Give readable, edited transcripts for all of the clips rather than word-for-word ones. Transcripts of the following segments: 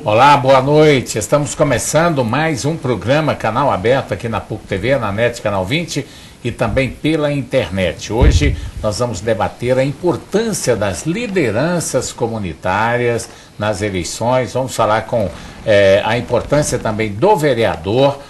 Olá, boa noite. Estamos começando mais um programa Canal Aberto aqui na PUC TV, na NET Canal 20 e também pela internet. Hoje nós vamos debater a importância das lideranças comunitárias nas eleições. Vamos falar com a importância também do vereador.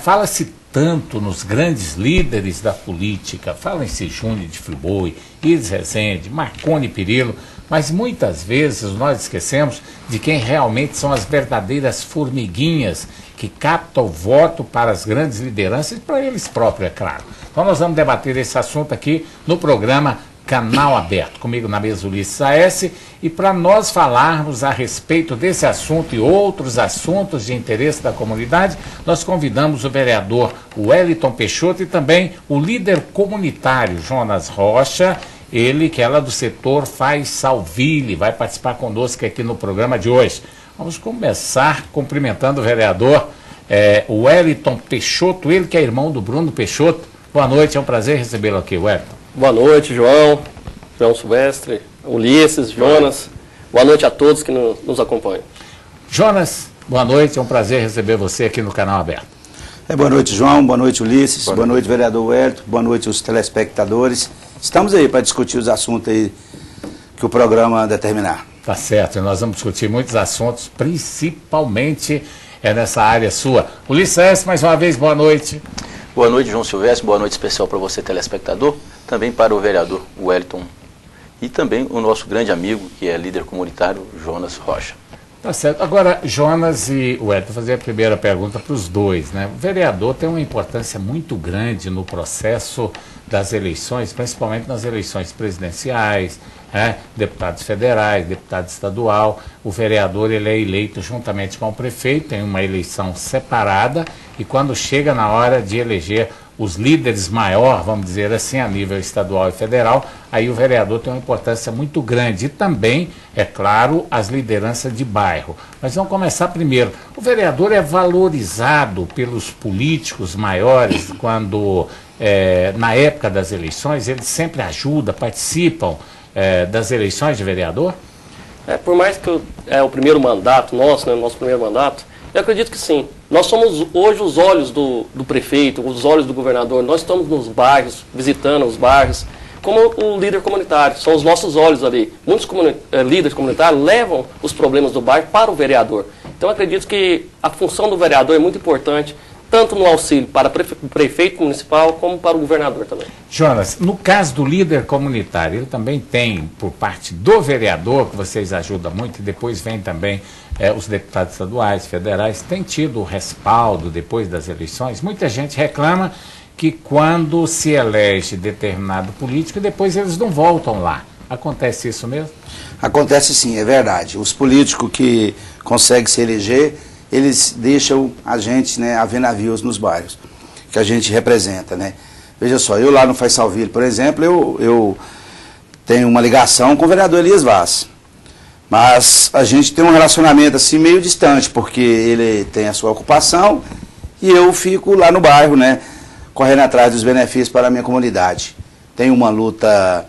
Fala-se tanto nos grandes líderes da política, fala-se Júnior de Friboi, Iris Rezende, Marconi Perillo, mas muitas vezes nós esquecemos de quem realmente são as verdadeiras formiguinhas que captam o voto para as grandes lideranças e para eles próprios, é claro. Então nós vamos debater esse assunto aqui no programa Canal Aberto. Comigo na mesa Ulisses A.S. E para nós falarmos a respeito desse assunto e outros assuntos de interesse da comunidade, nós convidamos o vereador Wellington Peixoto e também o líder comunitário Jonas Rocha, ele que é lá do setor Faz Salville, vai participar conosco aqui no programa de hoje. Vamos começar cumprimentando o vereador Wellington Peixoto, ele que é irmão do Bruno Peixoto. Boa noite, é um prazer recebê-lo aqui, Wellington. Boa noite, João Silvestre, Ulisses, Jonas. Boa noite a todos que nos acompanham. Jonas, boa noite, é um prazer receber você aqui no Canal Aberto. Boa noite, João, boa noite, Ulisses, boa noite, vereador Wellington, boa noite aos telespectadores. Estamos aí para discutir os assuntos aí que o programa determinar. Tá certo, nós vamos discutir muitos assuntos, principalmente nessa área sua. Ulisses, mais uma vez, boa noite. Boa noite, João Silvestre, boa noite especial para você, telespectador, também para o vereador Wellington e também o nosso grande amigo, que é líder comunitário, Jonas Rocha. Tá certo. Agora, Jonas e Wellington, vou fazer a primeira pergunta para os dois, né? O vereador tem uma importância muito grande no processo das eleições, principalmente nas eleições presidenciais, deputados federais, deputado estadual. O vereador ele é eleito juntamente com o prefeito, tem uma eleição separada, e quando chega na hora de eleger os líderes maior, vamos dizer assim, a nível estadual e federal, aí o vereador tem uma importância muito grande. E também, é claro, as lideranças de bairro. Mas vamos começar primeiro. O vereador é valorizado pelos políticos maiores quando, na época das eleições, eles sempre ajudam, participam das eleições de vereador? Por mais que é o primeiro mandato nosso, né, nosso primeiro mandato, eu acredito que sim. Nós somos hoje os olhos do prefeito, os olhos do governador. Nós estamos nos bairros, visitando os bairros, como o líder comunitário. São os nossos olhos ali. Muitos líderes comunitários levam os problemas do bairro para o vereador. Então eu acredito que a função do vereador é muito importante, tanto no auxílio para o prefeito municipal, como para o governador também. Jonas, no caso do líder comunitário, ele também tem, por parte do vereador, que vocês ajudam muito, e depois vem também os deputados estaduais, federais, tem tido o respaldo depois das eleições. Muita gente reclama que quando se elege determinado político, depois eles não voltam lá. Acontece isso mesmo? Acontece sim, é verdade. Os políticos que conseguem se eleger, eles deixam a gente, né, a ver navios nos bairros que a gente representa, né? Veja só, eu lá no Faz Salville, por exemplo, eu tenho uma ligação com o vereador Elias Vaz. Mas a gente tem um relacionamento assim meio distante, porque ele tem a sua ocupação e eu fico lá no bairro, né, correndo atrás dos benefícios para a minha comunidade. Tem uma luta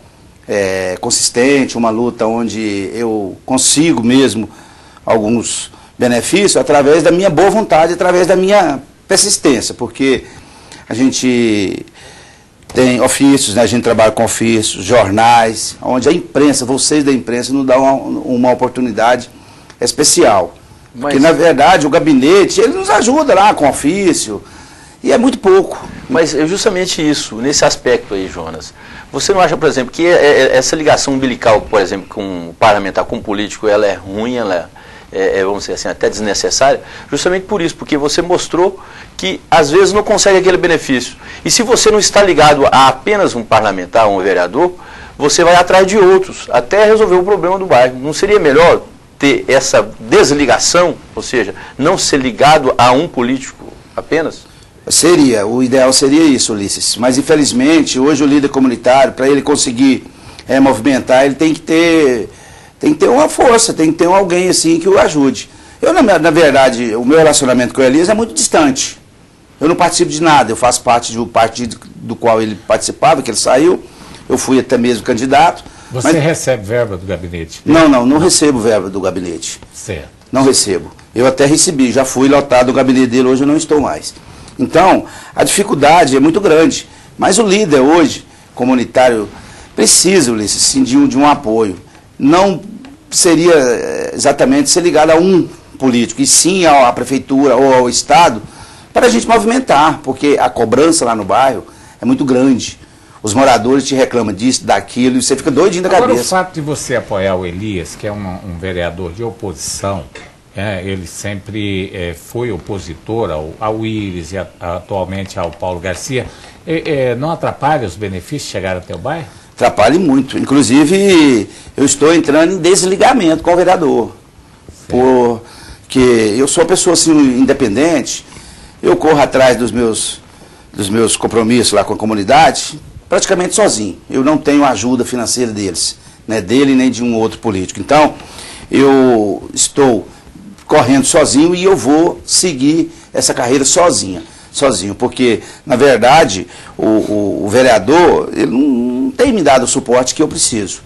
consistente, uma luta onde eu consigo mesmo alguns benefícios através da minha boa vontade, através da minha persistência, porque a gente tem ofícios, né? A gente trabalha com ofícios, jornais, onde a imprensa, vocês da imprensa, nos dão uma oportunidade especial. Porque, na verdade, o gabinete, ele nos ajuda lá com ofício, e é muito pouco. Mas é justamente isso, nesse aspecto aí, Jonas. Você não acha, por exemplo, que essa ligação umbilical, por exemplo, com o parlamentar, com o político, ela é ruim, ela vamos dizer assim, até desnecessária, justamente por isso, porque você mostrou que às vezes não consegue aquele benefício. E se você não está ligado a apenas um parlamentar, um vereador, você vai atrás de outros, até resolver o problema do bairro. Não seria melhor ter essa desligação, ou seja, não ser ligado a um político apenas? Seria, o ideal seria isso, Ulisses. Mas infelizmente, hoje o líder comunitário, para ele conseguir movimentar, ele tem que ter uma força, tem que ter alguém assim que o ajude. Eu, na verdade, o meu relacionamento com o Elias é muito distante. Eu não participo de nada, eu faço parte do partido do qual ele participava, que ele saiu, eu fui até mesmo candidato. Você recebe verba do gabinete? Não recebo verba do gabinete. Certo. Não recebo. Eu até recebi, já fui lotado o gabinete dele, hoje eu não estou mais. Então, a dificuldade é muito grande. Mas o líder hoje, comunitário, precisa, Ulisses, sim, de um apoio. Não seria exatamente ser ligado a um político, e sim à prefeitura ou ao Estado, para a gente movimentar, porque a cobrança lá no bairro é muito grande. Os moradores te reclamam disso, daquilo, e você fica doidinho da cabeça. Agora, o fato de você apoiar o Elias, que é um vereador de oposição, ele sempre foi opositor ao Íris e atualmente ao Paulo Garcia, não atrapalha os benefícios de chegar até o bairro? Atrapalha muito. Inclusive, eu estou entrando em desligamento com o vereador. Porque eu sou uma pessoa assim, independente, eu corro atrás dos meus compromissos lá com a comunidade, praticamente sozinho. Eu não tenho ajuda financeira deles, né, dele nem de um outro político. Então, eu estou correndo sozinho e eu vou seguir essa carreira sozinho, porque, na verdade, o vereador, ele não tem me dado o suporte que eu preciso,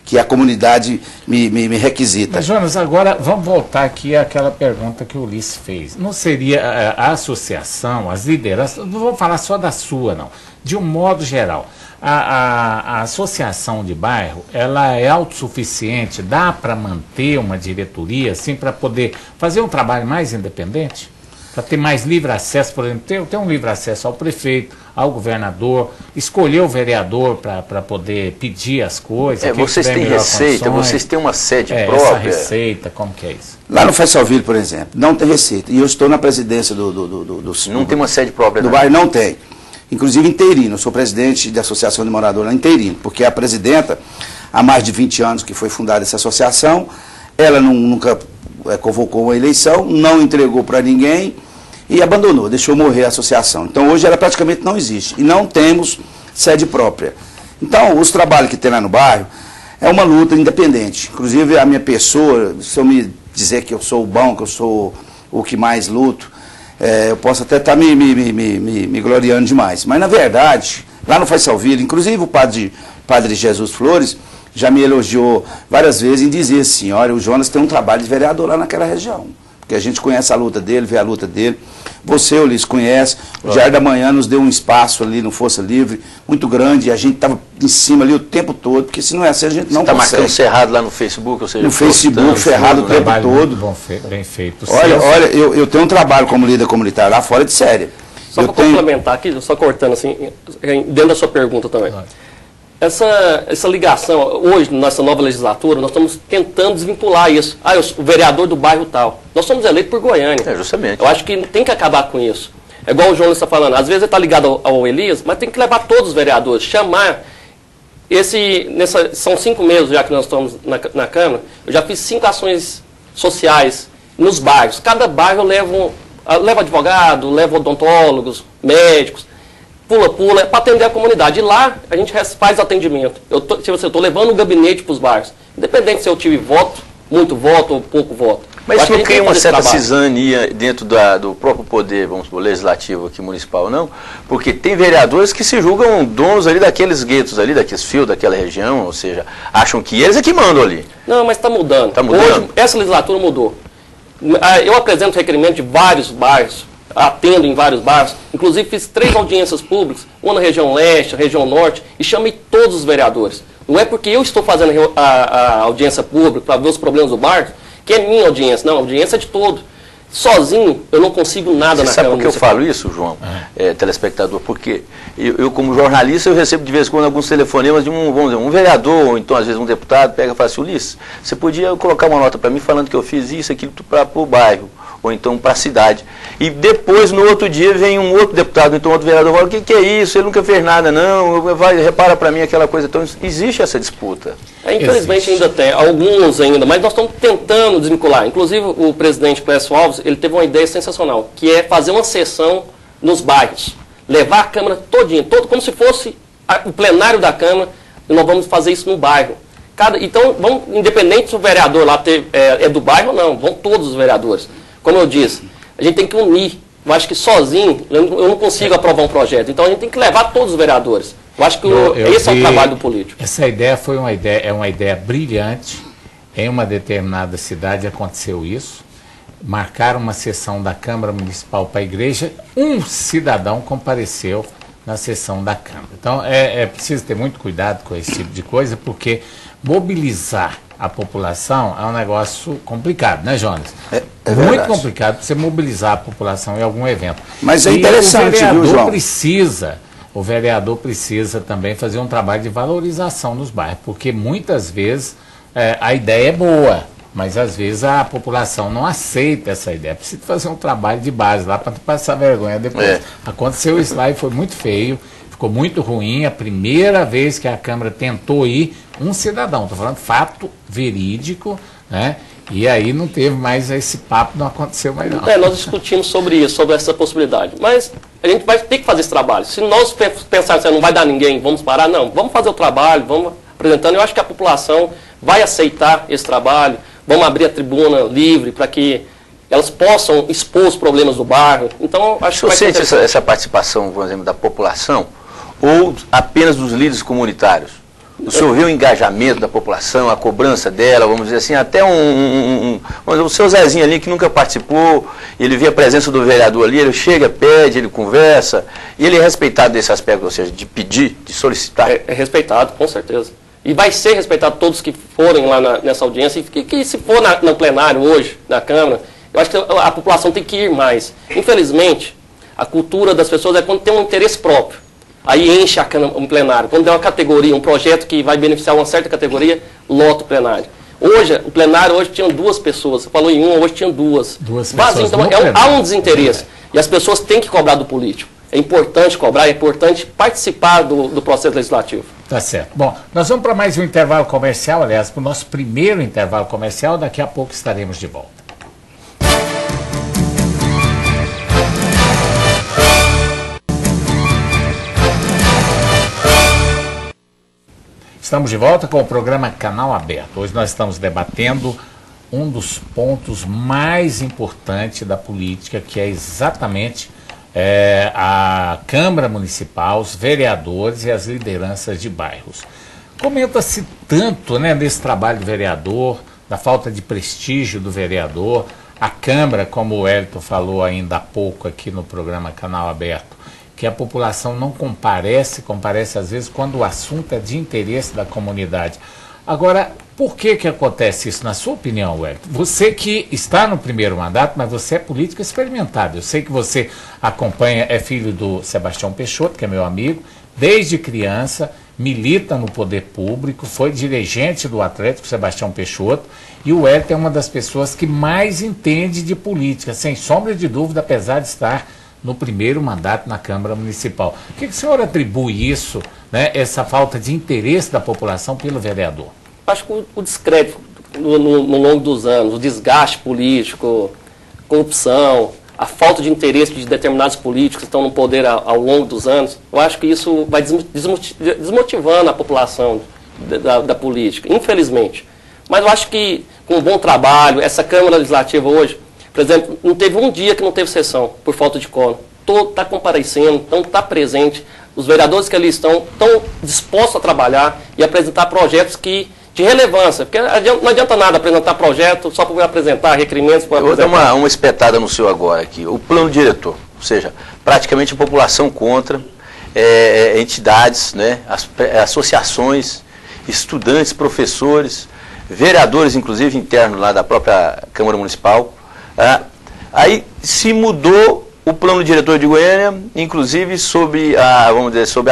que a comunidade me requisita. Mas, Jonas, agora vamos voltar aqui àquela pergunta que o Ulisses fez. Não seria a associação, as lideranças, não vou falar só da sua, não, de um modo geral, a associação de bairro, ela é autossuficiente? Dá para manter uma diretoria, assim, para poder fazer um trabalho mais independente? Para ter mais livre acesso, por exemplo, ter um livre acesso ao prefeito, ao governador, escolher o vereador para poder pedir as coisas. Vocês têm receita, vocês têm uma sede própria. Essa receita, como que é isso? Lá no Faisalville, por exemplo, não tem receita. E eu estou na presidência Não tem uma sede própria, do bairro, não tem. Inclusive interino, eu sou presidente da Associação de Moradores interino, porque a presidenta, há mais de 20 anos que foi fundada essa associação, ela nunca convocou uma eleição, não entregou para ninguém e abandonou, deixou morrer a associação. Então hoje ela praticamente não existe e não temos sede própria. Então os trabalhos que tem lá no bairro é uma luta independente. Inclusive a minha pessoa, se eu me dizer que eu sou o bom, que eu sou o que mais luto, eu posso até estar me gloriando demais. Mas, na verdade, lá no Faisalville, inclusive o padre Jesus Flores já me elogiou várias vezes em dizer assim, olha, o Jonas tem um trabalho de vereador lá naquela região. Porque a gente conhece a luta dele, vê a luta dele. Você, Ulisses, conhece. O Diário da Manhã nos deu um espaço ali no Força Livre muito grande e a gente estava em cima ali o tempo todo, porque se não é assim a gente não consegue. Está marcando Cerrado lá no Facebook? Ou seja, no Facebook, Ferrado o tempo todo. Bem feito. Olha, eu tenho um trabalho como líder comunitário lá fora de série. Só para complementar aqui, só cortando assim, dentro da sua pergunta também. Essa ligação, hoje, nessa nova legislatura, nós estamos tentando desvincular isso. O vereador do bairro tal. Nós somos eleitos por Goiânia. Justamente. Eu acho que tem que acabar com isso. É igual o João está falando, às vezes ele está ligado ao Elias, mas tem que levar todos os vereadores, chamar são 5 meses já que nós estamos na Câmara, eu já fiz 5 ações sociais nos bairros. Cada bairro leva advogado, leva odontólogos, médicos, pula, para atender a comunidade. E lá a gente faz atendimento. Eu estou levando o gabinete para os bairros. Independente se eu tive voto, muito voto ou pouco voto. Mas isso não cria uma certa cisânia dentro do próprio poder, vamos supor, legislativo aqui municipal, não? Porque tem vereadores que se julgam donos ali daqueles guetos ali, daqueles fios, daquela região, ou seja, acham que eles é que mandam ali. Não, mas está mudando. Está mudando. Hoje, essa legislatura mudou. Eu apresento requerimento de vários bairros, atendo em vários bairros, inclusive fiz 3 audiências públicas, uma na região leste, região norte, e chamei todos os vereadores. Não é porque eu estou fazendo a audiência pública para ver os problemas do bairro, que é minha audiência. Não, a audiência é de todo. Sozinho, eu não consigo nada na Câmara. Sabe por que eu falo isso, João, telespectador? Porque eu, como jornalista, eu recebo de vez em quando alguns telefonemas de um vereador, ou então às vezes um deputado, pega e fala assim, Ulisses, você podia colocar uma nota para mim falando que eu fiz isso, aquilo para o bairro, ou então para a cidade. E depois, no outro dia, vem um outro deputado, então outro vereador fala, o que é isso? Ele nunca fez nada, não, repara para mim aquela coisa. Então, existe essa disputa. Infelizmente ainda tem, alguns ainda, mas nós estamos tentando desvincular. Inclusive, o presidente Clécio Alves, ele teve uma ideia sensacional, que é fazer uma sessão nos bairros. Levar a Câmara todinha, como se fosse o plenário da Câmara, e nós vamos fazer isso no bairro. Então, independente se o vereador lá é do bairro ou não, vão todos os vereadores. Como eu disse, a gente tem que unir. Eu acho que sozinho eu não consigo aprovar um projeto. Então a gente tem que levar todos os vereadores. Eu acho que esse é o trabalho do político. Essa ideia foi uma ideia brilhante. Em uma determinada cidade aconteceu isso. marcaram uma sessão da Câmara Municipal para a igreja, um cidadão compareceu na sessão da Câmara. Então, é preciso ter muito cuidado com esse tipo de coisa, porque mobilizar a população é um negócio complicado, né, Jonas? É muito verdade. complicado você mobilizar a população em algum evento. Mas é interessante, viu, João? O vereador precisa também fazer um trabalho de valorização nos bairros, porque muitas vezes a ideia é boa, mas às vezes a população não aceita essa ideia. Precisa fazer um trabalho de base lá para não passar vergonha depois. Aconteceu isso lá e foi muito feio, ficou muito ruim. A primeira vez que a Câmara tentou ir, um cidadão, estou falando fato verídico, né? E aí não teve mais esse papo, não aconteceu mais não. Nós discutimos sobre isso, sobre essa possibilidade. Mas a gente vai ter que fazer esse trabalho. Se nós pensarmos que não vai dar ninguém, vamos parar, não. Vamos fazer o trabalho, vamos apresentando. Eu acho que a população vai aceitar esse trabalho. Vamos abrir a tribuna livre para que elas possam expor os problemas do bairro. Então, acho que você sente essa participação, por exemplo, da população ou apenas dos líderes comunitários? O senhor vê o engajamento da população, a cobrança dela, vamos dizer assim, até o seu Zezinho ali que nunca participou, ele vê a presença do vereador ali, ele chega, pede, ele conversa, e ele é respeitado desse aspecto, ou seja, de pedir, de solicitar? É respeitado, com certeza. E vai ser respeitado todos que forem lá nessa audiência, e que se for no plenário hoje, na Câmara, eu acho que a população tem que ir mais. Infelizmente, a cultura das pessoas é quando tem um interesse próprio. Aí enche um plenário. Quando é uma categoria, um projeto que vai beneficiar uma certa categoria, lota o plenário. Hoje, o plenário hoje tinha 2 pessoas. Você falou em uma, hoje tinha 2. 2 pessoas. Então, há um desinteresse. E as pessoas têm que cobrar do político. É importante cobrar, é importante participar do processo legislativo. Tá certo. Bom, nós vamos para mais um intervalo comercial, aliás, para o nosso primeiro intervalo comercial. Daqui a pouco estaremos de volta. Estamos de volta com o programa Canal Aberto. Hoje nós estamos debatendo um dos pontos mais importantes da política, que é exatamente a Câmara Municipal, os vereadores e as lideranças de bairros. Comenta-se tanto, né, nesse trabalho do vereador, da falta de prestígio do vereador. A Câmara, como o Hélito falou ainda há pouco aqui no programa Canal Aberto, que a população não comparece às vezes quando o assunto é de interesse da comunidade. Agora, por que acontece isso, na sua opinião, Wellington? Você que está no primeiro mandato, mas você é político experimentado. Eu sei que você acompanha, é filho do Sebastião Peixoto, que é meu amigo, desde criança, milita no poder público, foi dirigente do Atlético Sebastião Peixoto, e o Wellington é uma das pessoas que mais entende de política, sem sombra de dúvida, apesar de estar no primeiro mandato na Câmara Municipal. O que o senhor atribui isso, né, essa falta de interesse da população pelo vereador? Acho que o descrédito no longo dos anos, o desgaste político, corrupção, a falta de interesse de determinados políticos que estão no poder ao longo dos anos, eu acho que isso vai desmotivando a população da política, infelizmente. Mas eu acho que com um bom trabalho, essa Câmara Legislativa hoje, por exemplo, não teve um dia que não teve sessão, por falta de quórum. Todo está comparecendo, então está presente. Os vereadores que ali estão dispostos a trabalhar e apresentar projetos de relevância. Porque não adianta nada apresentar projeto só para apresentar requerimentos. Eu vou dar uma espetada no seu agora aqui. O plano diretor, ou seja, praticamente a população contra, entidades, né, associações, estudantes, professores, vereadores, inclusive internos lá da própria Câmara Municipal. Aí se mudou o plano diretor de Goiânia, inclusive sob a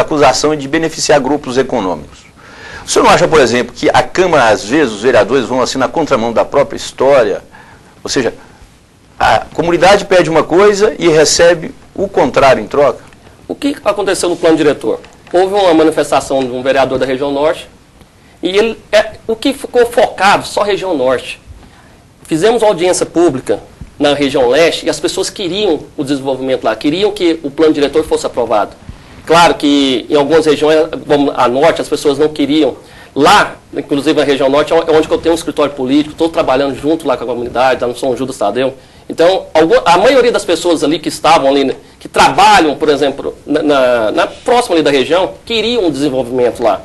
acusação de beneficiar grupos econômicos. O senhor não acha, por exemplo, que a Câmara, às vezes, os vereadores vão assim na contramão da própria história? Ou seja, a comunidade pede uma coisa e recebe o contrário em troca? O que aconteceu no plano diretor? Houve uma manifestação de um vereador da região norte e o que ficou focado só região norte. Fizemos audiência pública na região leste e as pessoas queriam o desenvolvimento lá, queriam que o plano diretor fosse aprovado. Claro que em algumas regiões, como a norte, as pessoas não queriam. Lá, inclusive na região norte, é onde eu tenho um escritório político, estou trabalhando junto lá com a comunidade, lá no São Judas Tadeu. Então, a maioria das pessoas ali que estavam ali, que trabalham, por exemplo, na próxima ali da região, queriam um desenvolvimento lá.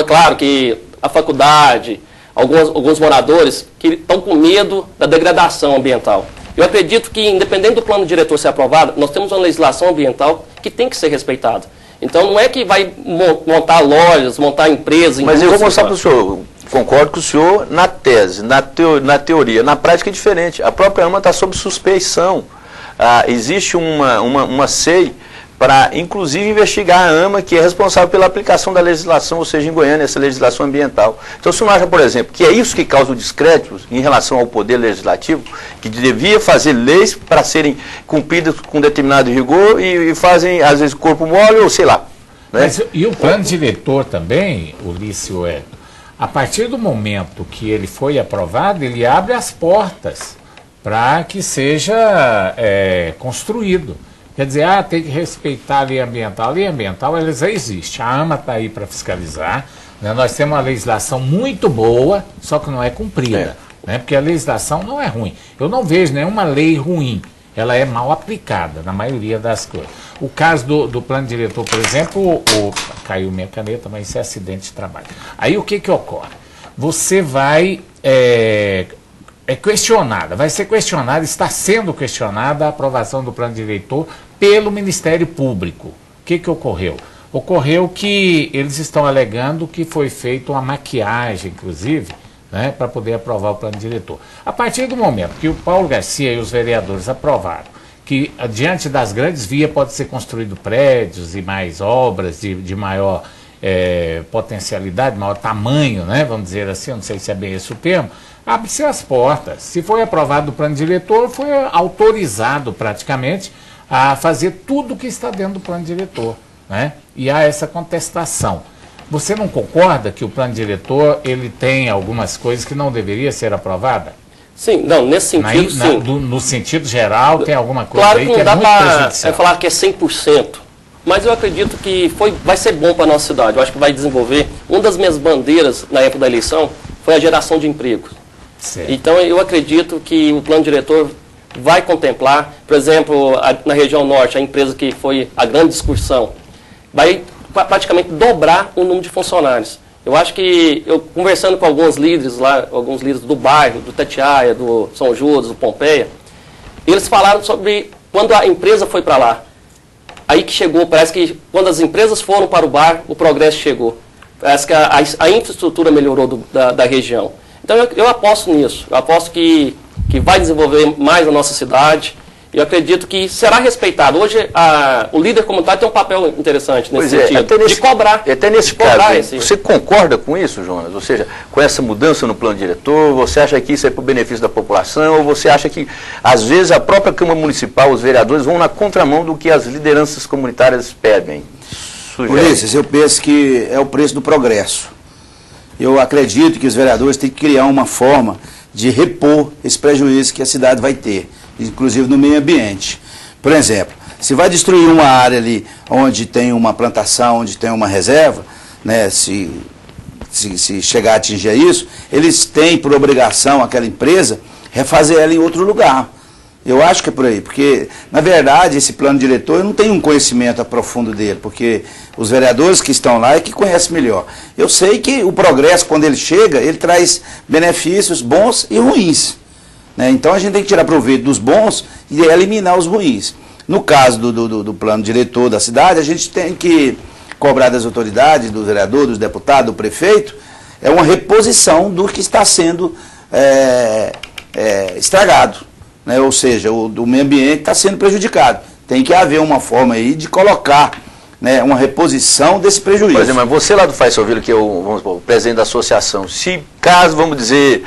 Claro que a faculdade, alguns moradores que estão com medo da degradação ambiental. Eu acredito que, independente do plano diretor ser aprovado, nós temos uma legislação ambiental que tem que ser respeitada. Então, não é que vai montar lojas, montar empresas... Mas eu vou mostrar para o senhor, concordo com o senhor na tese, na teoria. Na prática é diferente. A própria AMA está sob suspeição. Existe uma SEI para, inclusive, investigar a AMA, que é responsável pela aplicação da legislação, ou seja, em Goiânia, essa legislação ambiental. Então, se não acha, por exemplo, que é isso que causa o descrédito em relação ao poder legislativo, que devia fazer leis para serem cumpridas com determinado rigor e fazem, às vezes, corpo mole ou sei lá. Né? Mas, e o plano diretor também, Ulício, a partir do momento que ele foi aprovado, ele abre as portas para que seja construído. Quer dizer, tem que respeitar a lei ambiental. A lei ambiental, ela já existe. A AMA está aí para fiscalizar. Né? Nós temos uma legislação muito boa, só que não é cumprida. Né? Porque a legislação não é ruim. Eu não vejo nenhuma lei ruim. Ela é mal aplicada, na maioria das coisas. O caso do plano diretor, por exemplo, caiu minha caneta, mas isso é acidente de trabalho. Aí o que ocorre? Você vai... questionada, vai ser questionada, está sendo questionada a aprovação do plano diretor pelo Ministério Público. O que ocorreu? Ocorreu que eles estão alegando que foi feita uma maquiagem, inclusive, né, para poder aprovar o plano diretor. A partir do momento que o Paulo Garcia e os vereadores aprovaram que diante das grandes vias pode ser construído prédios e mais obras de maior potencialidade, maior tamanho, né, vamos dizer assim, eu não sei se é bem esse o termo, abre-se as portas. Se foi aprovado o plano diretor, foi autorizado praticamente a fazer tudo o que está dentro do plano diretor. Né? E há essa contestação. Você não concorda que o plano diretor ele tem algumas coisas que não deveria ser aprovada? Sim, não, nesse sentido, sim. No sentido geral, tem alguma coisa claro aí que que não dá muito prejudicial. falar que é 100%, mas eu acredito que vai ser bom para a nossa cidade. Eu acho que vai desenvolver. Uma das minhas bandeiras na época da eleição foi a geração de empregos. Certo. Então, eu acredito que o plano diretor vai contemplar, por exemplo, na região norte, a empresa que foi a grande discussão, vai praticamente dobrar o número de funcionários. Eu acho que, eu conversando com alguns líderes lá, alguns líderes do bairro, do Itatiaia, do São Judas, do Pompeia, eles falaram sobre quando a empresa foi para lá. Aí que chegou, parece que quando as empresas foram para o bairro, o progresso chegou. Parece que a infraestrutura melhorou da região. Então eu aposto nisso, eu aposto que vai desenvolver mais a nossa cidade, e eu acredito que será respeitado. Hoje o líder comunitário tem um papel interessante nesse sentido, de cobrar. Até nesse caso, você concorda com isso, Jonas? Ou seja, com essa mudança no plano diretor, você acha que isso é para o benefício da população, ou você acha que, às vezes, a própria Câmara Municipal, os vereadores, vão na contramão do que as lideranças comunitárias pedem? Ulisses, eu penso que é o preço do progresso. Eu acredito que os vereadores têm que criar uma forma de repor esse prejuízo que a cidade vai ter, inclusive no meio ambiente. Por exemplo, se vai destruir uma área ali onde tem uma plantação, onde tem uma reserva, né, se chegar a atingir isso, eles têm por obrigação, aquela empresa, refazer ela em outro lugar. Eu acho que é por aí, porque, na verdade, esse plano diretor, eu não tenho um conhecimento profundo dele, porque os vereadores que estão lá é que conhecem melhor. Eu sei que o progresso, quando ele chega, ele traz benefícios bons e ruins. Né? Então, a gente tem que tirar proveito dos bons e eliminar os ruins. No caso do plano diretor da cidade, a gente tem que cobrar das autoridades, do vereador, dos deputados, do prefeito, uma reposição do que está sendo estragado. Né? Ou seja, o meio ambiente está sendo prejudicado. Tem que haver uma forma aí de colocar, né, uma reposição desse prejuízo. Por exemplo, você lá do Faz Seu Vila, que é o presidente da associação, se caso, vamos dizer,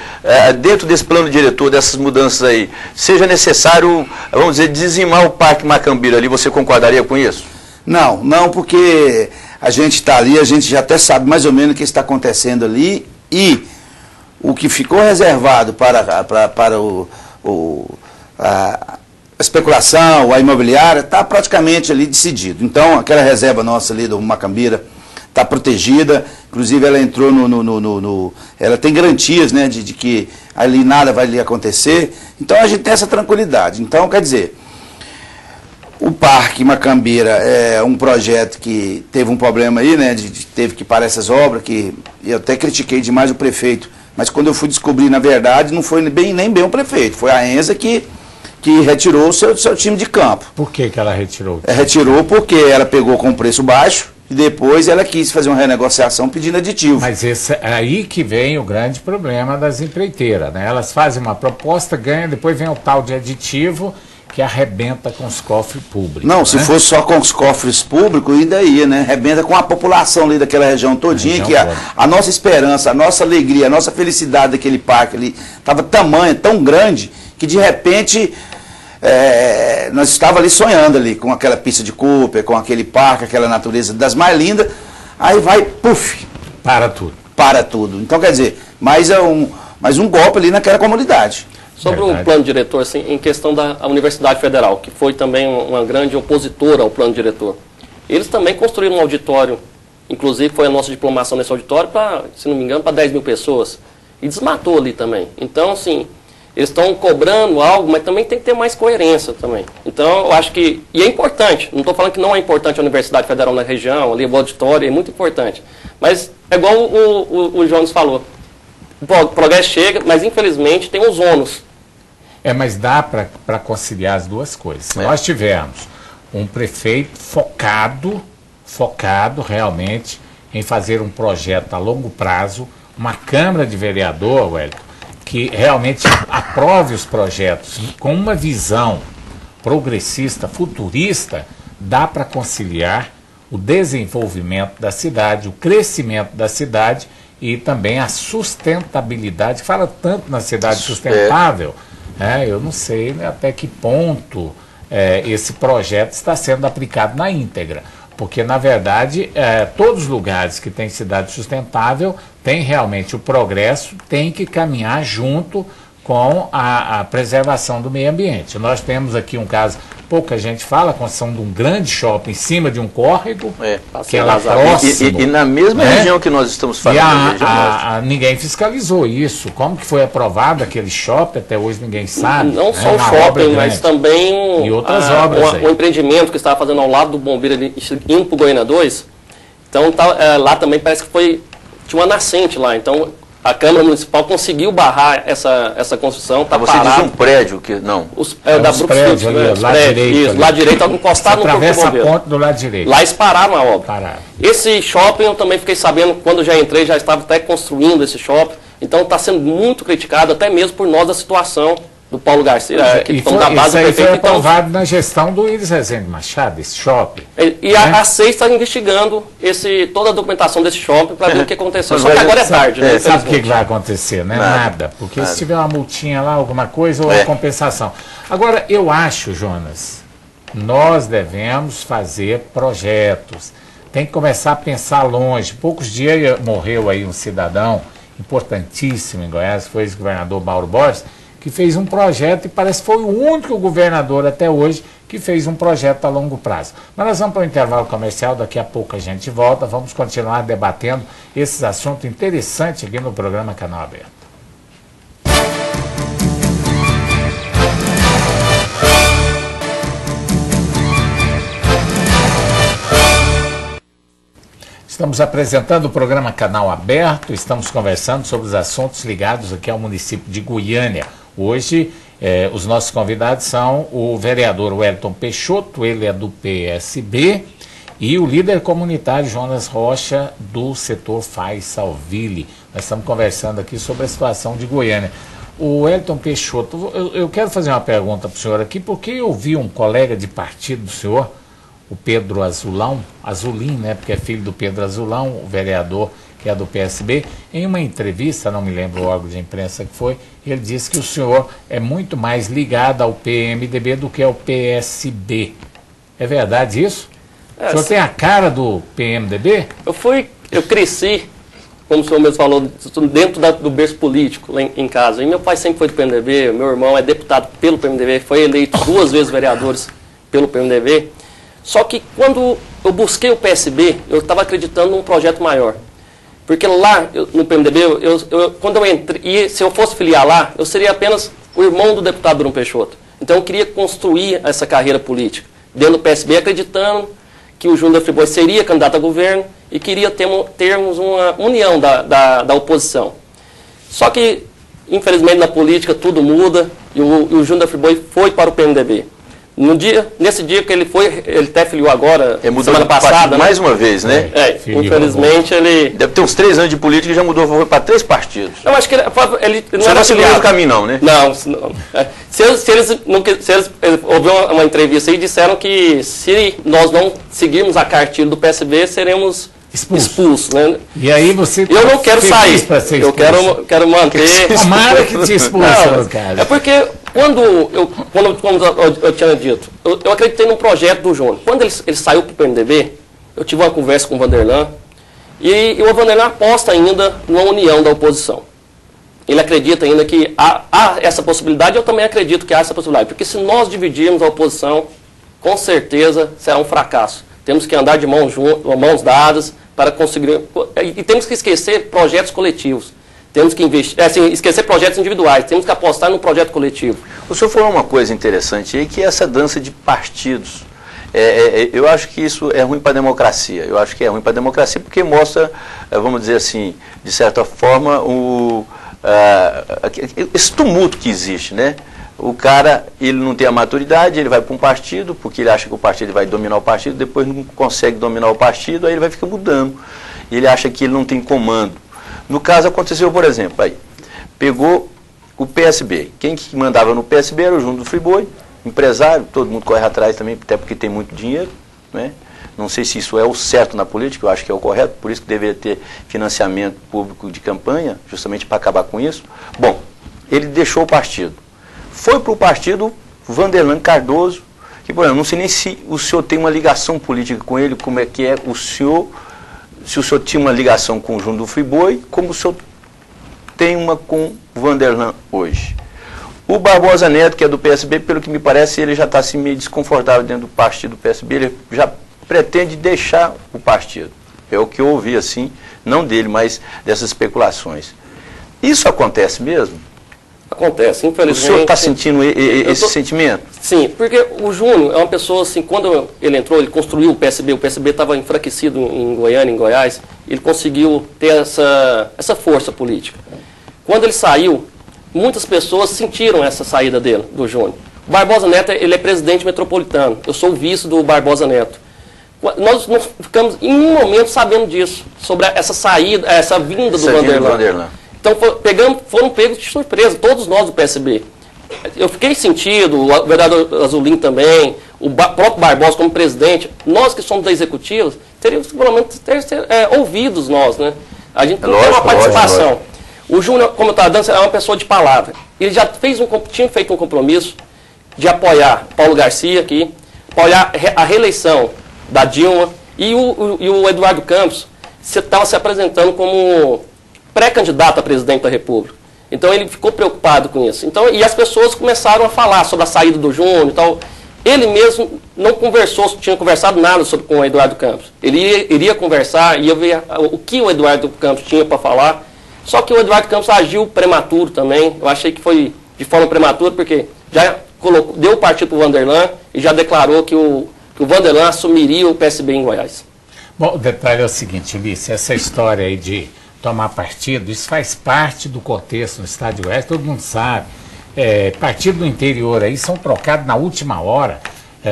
dentro desse plano diretor, dessas mudanças aí, seja necessário, vamos dizer, dizimar o Parque Macambira ali, você concordaria com isso? Não, porque a gente está ali, a gente já até sabe mais ou menos o que está acontecendo ali, e o que ficou reservado para a especulação, a imobiliária, está praticamente ali decidido. Então, aquela reserva nossa ali do Macambira está protegida, inclusive ela entrou ela tem garantias, né, de que ali nada vai lhe acontecer. Então, a gente tem essa tranquilidade. Então, quer dizer, o Parque Macambira é um projeto que teve um problema aí, né, teve que parar essas obras, que eu até critiquei demais o prefeito Mas quando eu fui descobrir, na verdade, não foi nem bem o prefeito, foi a Enza que retirou o seu time de campo. Por que ela retirou? Retirou porque ela pegou com preço baixo e depois ela quis fazer uma renegociação pedindo aditivo. Mas esse, aí que vem o grande problema das empreiteiras, né? Elas fazem uma proposta, ganham, depois vem o tal de aditivo que arrebenta com os cofres públicos. Não, né? se fosse só com os cofres públicos, ainda ia, né? Arrebenta com a população ali daquela região todinha, que a nossa esperança, a nossa alegria, a nossa felicidade daquele parque ali estava tamanha, tão grande, que de repente nós estávamos ali sonhando ali, com aquela pista de Cooper, com aquele parque, aquela natureza das mais lindas, aí vai, puf! Para tudo. Para tudo. Então, quer dizer, mais um golpe ali naquela comunidade. Sobre o plano diretor, assim, em questão da Universidade Federal, que foi também uma grande opositora ao plano diretor. Eles também construíram um auditório, inclusive foi a nossa diplomação nesse auditório, para, se não me engano, para 10 mil pessoas. E desmatou ali também. Então, assim, eles estão cobrando algo, mas também tem que ter mais coerência também. Então, eu acho que, e é importante, não estou falando que não é importante a Universidade Federal na região, ali o auditório, é muito importante. Mas é igual o Jones falou, o progresso chega, mas infelizmente tem os ônus. Mas dá para conciliar as duas coisas. Se nós tivermos um prefeito focado realmente em fazer um projeto a longo prazo, uma Câmara de Vereador, Wellington, que realmente aprove os projetos com uma visão progressista, futurista, dá para conciliar o desenvolvimento da cidade, o crescimento da cidade e também a sustentabilidade. Fala tanto na cidade sustentável, eu não sei, né, até que ponto esse projeto está sendo aplicado na íntegra. Porque, na verdade, todos os lugares que têm cidade sustentável têm realmente o progresso, tem que caminhar junto com a preservação do meio ambiente. Nós temos aqui um caso, pouca gente fala, a construção de um grande shopping em cima de um córrego, que é lá próximo. E na mesma região que nós estamos falando. Ninguém fiscalizou isso. Como que foi aprovado aquele shopping, até hoje ninguém sabe. Não só o shopping, mas também e outras obras um empreendimento que estava fazendo ao lado do Bombeiro, ali, indo para o Goiânia 2. Então, lá também parece que tinha uma nascente lá. Então, a Câmara Municipal conseguiu barrar essa construção. Você diz um prédio que não? Da Brookfield, lado direito, encostado no Corpo do Bombeiro. Atravessa a ponte do lado direito. Lá eles pararam a obra. Esse shopping eu também fiquei sabendo, quando já entrei, já estava até construindo esse shopping. Então está sendo muito criticado, até mesmo por nós, da situação do Paulo Garcia, que estão da base do prefeito. Isso aí foi aprovado na gestão do Iris Rezende Machado, esse shopping. E a SEI está investigando toda a documentação desse shopping para ver o que aconteceu. Só que agora é tarde, né? Sabe o que vai acontecer, né? Nada. Porque se tiver uma multinha lá, alguma coisa, ou uma compensação. Agora, eu acho, Jonas, nós devemos fazer projetos. Tem que começar a pensar longe. Poucos dias morreu aí um cidadão importantíssimo em Goiás, foi o ex-governador Mauro Borges, que fez um projeto e parece que foi o único governador até hoje que fez um projeto a longo prazo. Mas nós vamos para o intervalo comercial, daqui a pouco a gente volta, vamos continuar debatendo esses assuntos interessantes aqui no programa Canal Aberto. Estamos apresentando o programa Canal Aberto, estamos conversando sobre os assuntos ligados aqui ao município de Goiânia. Hoje, os nossos convidados são o vereador Wellington Peixoto, ele é do PSB, e o líder comunitário Jonas Rocha, do setor Faisalville. Nós estamos conversando aqui sobre a situação de Goiânia. O Wellington Peixoto, eu quero fazer uma pergunta para o senhor aqui, porque eu vi um colega de partido do senhor, o Pedro Azulim, né, porque é filho do Pedro Azulão, o vereador que é do PSB, em uma entrevista, não me lembro o órgão de imprensa que foi, ele disse que o senhor é muito mais ligado ao PMDB do que ao PSB. É verdade isso? O senhor tem a cara do PMDB? Eu cresci, como o senhor mesmo falou, dentro do berço político lá em casa. E meu pai sempre foi do PMDB, meu irmão é deputado pelo PMDB, foi eleito 2 vezes vereadores pelo PMDB. Só que quando eu busquei o PSB, eu estava acreditando num projeto maior. Porque lá, no PMDB, quando eu entrei, e se eu fosse filiar lá, eu seria apenas o irmão do deputado Bruno Peixoto. Então eu queria construir essa carreira política dentro do PSB, acreditando que o Júnior Friboi seria candidato a governo e queria termos uma união da oposição. Só que, infelizmente, na política tudo muda e o Júnior da Friboi foi para o PMDB. Nesse dia que ele foi, ele até filiou agora, semana passada, mais uma vez, né? Infelizmente ele... Deve ter uns 3 anos de política e já mudou, foi para 3 partidos. Eu acho que ele não era afiliado. Caminho não, né? Não. Se eles houve uma entrevista aí, disseram que se nós não seguirmos a cartilha do PSB, seremos expulsos, né? E aí você... Eu não quero sair, eu quero manter... Tomara que te expulsa, no caso. É porque... Como eu tinha dito, eu acreditei num projeto do Júnior. Quando ele saiu para o PMDB, eu tive uma conversa com o Vanderlan, e o Vanderlan aposta ainda numa união da oposição. Ele acredita ainda que há essa possibilidade, eu também acredito que há essa possibilidade, porque se nós dividirmos a oposição, com certeza será um fracasso. Temos que andar de mãos dadas para conseguir... E temos que esquecer projetos coletivos. Temos que investir, esquecer projetos individuais, temos que apostar no projeto coletivo. O senhor falou uma coisa interessante aí, que é essa dança de partidos. Eu acho que isso é ruim para a democracia. Eu acho que é ruim para a democracia porque mostra, vamos dizer assim, de certa forma, esse tumulto que existe, né? O cara, ele não tem a maturidade, ele vai para um partido, porque ele acha que o partido vai dominar o partido, depois não consegue dominar o partido, aí ele vai ficar mudando. Ele acha que ele não tem comando. No caso aconteceu, por exemplo, aí, pegou o PSB. Quem que mandava no PSB era o Júnior do Friboi, empresário, todo mundo corre atrás também, até porque tem muito dinheiro, né? Não sei se isso é o certo na política, eu acho que é o correto, por isso que deveria ter financiamento público de campanha, justamente para acabar com isso. Bom, ele deixou o partido. Foi para o partido Vanderlan Cardoso, que, por exemplo, não sei nem se o senhor tem uma ligação política com ele, como é que é o senhor... Se o senhor tinha uma ligação com o Júnior do Friboi, como o senhor tem uma com o Vanderlan hoje. O Barbosa Neto, que é do PSB, pelo que me parece, ele já está assim, meio desconfortável dentro do partido do PSB, ele já pretende deixar o partido. É o que eu ouvi, assim, não dele, mas dessas especulações. Isso acontece mesmo? Acontece, infelizmente. O senhor está sentindo esse sentimento? Sim, porque o Júnior é uma pessoa assim, quando ele entrou, ele construiu o PSB estava enfraquecido em Goiânia, em Goiás, ele conseguiu ter essa força política. Quando ele saiu, muitas pessoas sentiram essa saída dele, do Júnior. O Barbosa Neto, ele é presidente metropolitano, eu sou o vice do Barbosa Neto. Nós não ficamos em um momento sabendo disso, sobre essa saída, essa vinda do Vanderlan. Então foram pegos de surpresa, todos nós do PSB. Eu fiquei sentido, o vereador Azulim também, o próprio Barbosa como presidente, nós que somos da executiva, teríamos que pelo menos ter ouvidos nós, né? A gente tem uma participação. Lógico. O Júnior, como eu estava dando, é uma pessoa de palavra. Ele já tinha feito um compromisso de apoiar Paulo Garcia aqui, apoiar a reeleição da Dilma, e o Eduardo Campos estava se apresentando como pré-candidato a presidente da República. Então ele ficou preocupado com isso. Então, e as pessoas começaram a falar sobre a saída do Júnior e tal. Ele mesmo não tinha conversado nada com o Eduardo Campos. Ele iria conversar, ia ver o que o Eduardo Campos tinha para falar. Só que o Eduardo Campos agiu prematuro também. Eu achei que foi de forma prematura, porque já deu o partido para o Vanderlan e já declarou que o Vanderlan assumiria o PSB em Goiás. Bom, o detalhe é o seguinte, Ulisses, essa história aí de tomar partido, isso faz parte do contexto no Estado de Goiás, todo mundo sabe. Partido do interior aí são trocados na última hora.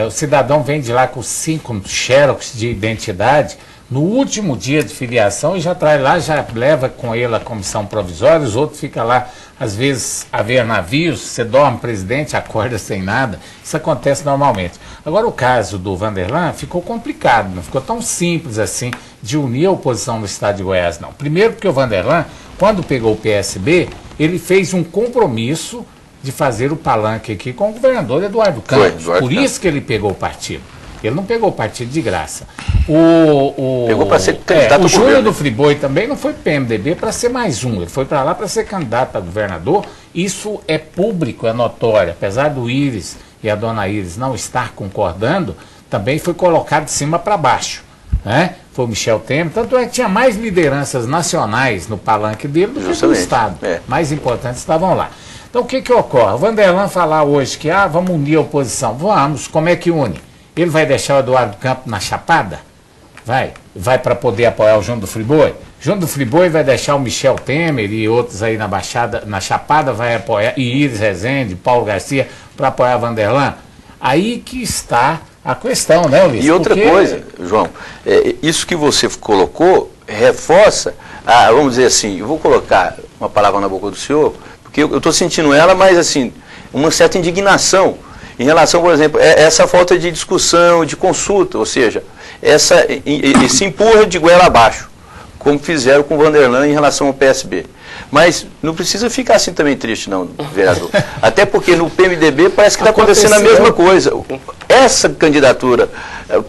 O cidadão vem de lá com 5 xerox de identidade no último dia de filiação e já traz lá, já leva com ele a comissão provisória, os outros ficam lá, às vezes, a ver navios, você dorme, presidente, acorda sem nada. Isso acontece normalmente. Agora, o caso do Vanderlan ficou complicado, não ficou tão simples assim de unir a oposição no Estado de Goiás, não. Primeiro porque o Vanderlan, quando pegou o PSB, ele fez um compromisso de fazer o palanque aqui com o governador Eduardo Campos. Por isso que ele pegou o partido. Ele não pegou o partido de graça. Pegou para ser candidato o Júnior do Friboi também não foi PMDB para ser mais um. Ele foi para lá para ser candidato a governador. Isso é público, é notório. Apesar do Iris e a dona Iris não estar concordando, também foi colocado de cima para baixo. Né? Foi o Michel Temer. Tanto é que tinha mais lideranças nacionais no palanque dele do que no Estado. Mais importantes estavam lá. Então o que ocorre? O Vanderlan falar hoje que vamos unir a oposição. Vamos, como é que une? Ele vai deixar o Eduardo Campos na chapada? Vai para poder apoiar o João do Friboi? João do Friboi vai deixar o Michel Temer e outros aí na Baixada, na Chapada, vai apoiar, e Iris Rezende, Paulo Garcia, para apoiar Vanderlan? Aí que está a questão, né, Ulisses? E outra coisa, João, isso que você colocou reforça, vamos dizer assim, eu vou colocar uma palavra na boca do senhor, porque eu estou sentindo ela, mas assim, uma certa indignação em relação, por exemplo, essa falta de discussão, de consulta, ou seja, esse empurra de goela abaixo, como fizeram com o Vanderlan em relação ao PSB. Mas não precisa ficar assim também triste, não, vereador. Até porque no PMDB parece que está acontecendo a mesma coisa. Essa candidatura,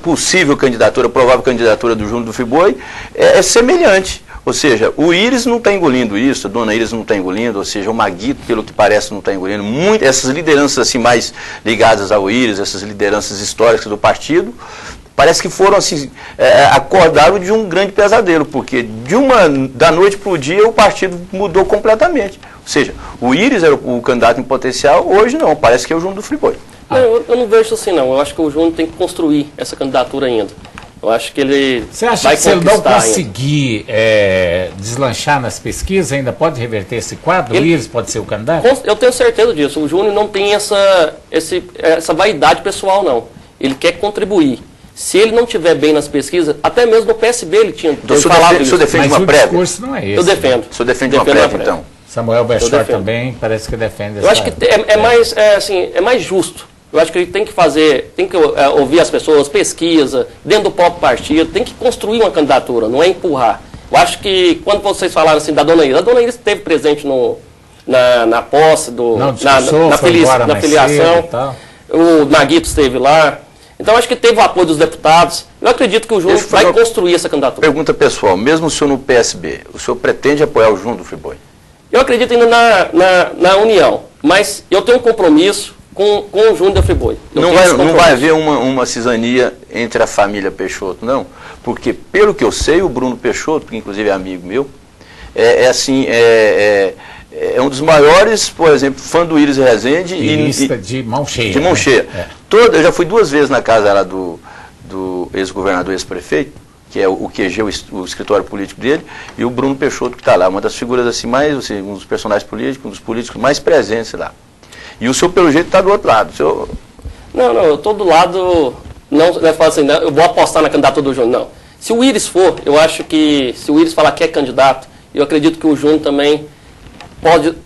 possível candidatura, provável candidatura do João do Friboi, é semelhante. Ou seja, o Iris não está engolindo isso, a dona Iris não está engolindo, ou seja, o Maguito, pelo que parece, não está engolindo. Essas lideranças assim mais ligadas ao Iris, essas lideranças históricas do partido, parece que foram assim, acordaram de um grande pesadelo, porque da noite para o dia o partido mudou completamente. Ou seja, o Iris era o candidato em potencial, hoje não, parece que é o João do Friboi. Não, eu não vejo assim não, eu acho que o João tem que construir essa candidatura ainda. Eu acho que ele Você acha vai que se ele não conquistar conseguir deslanchar nas pesquisas, ainda pode reverter esse quadro? O Iris pode ser o candidato? Eu tenho certeza disso. O Júnior não tem essa vaidade pessoal, não. Ele quer contribuir. Se ele não estiver bem nas pesquisas, até mesmo no PSB ele tinha falado isso. O senhor defende Mas uma prévia? O discurso não é esse. Eu defendo. O senhor defende uma prévia, então? Samuel Bechor também parece que defende essa. Eu acho que é mais justo. Eu acho que ele tem que ouvir as pessoas, pesquisa, dentro do próprio partido, tem que construir uma candidatura, não é empurrar. Eu acho que quando vocês falaram assim da Dona Iris, a Dona Iris esteve presente na posse, na filiação, o Maguito esteve lá. Então acho que teve o apoio dos deputados. Eu acredito que o João vai construir essa candidatura. Pergunta pessoal, mesmo o senhor no PSB, o senhor pretende apoiar o João do Friboi? Eu acredito ainda na união, mas eu tenho um compromisso com o Júnior do Friboi. Não vai haver uma cisania entre a família Peixoto, não? Porque, pelo que eu sei, o Bruno Peixoto, que inclusive é amigo meu, é um dos maiores, por exemplo, fã do Iris Rezende. De mão cheia. De mão cheia. Eu já fui 2 vezes na casa lá do ex-governador, ex-prefeito, que é o QG, o escritório político dele, e o Bruno Peixoto, que está lá, uma das figuras assim mais, um dos personagens políticos, um dos políticos mais presentes lá. E o senhor, pelo jeito, está do outro lado. Não, eu estou do lado, não falo assim, eu vou apostar na candidatura do Júnior, não. Se o Iris for, eu acho que, se o Iris falar que é candidato, eu acredito que o Júnior também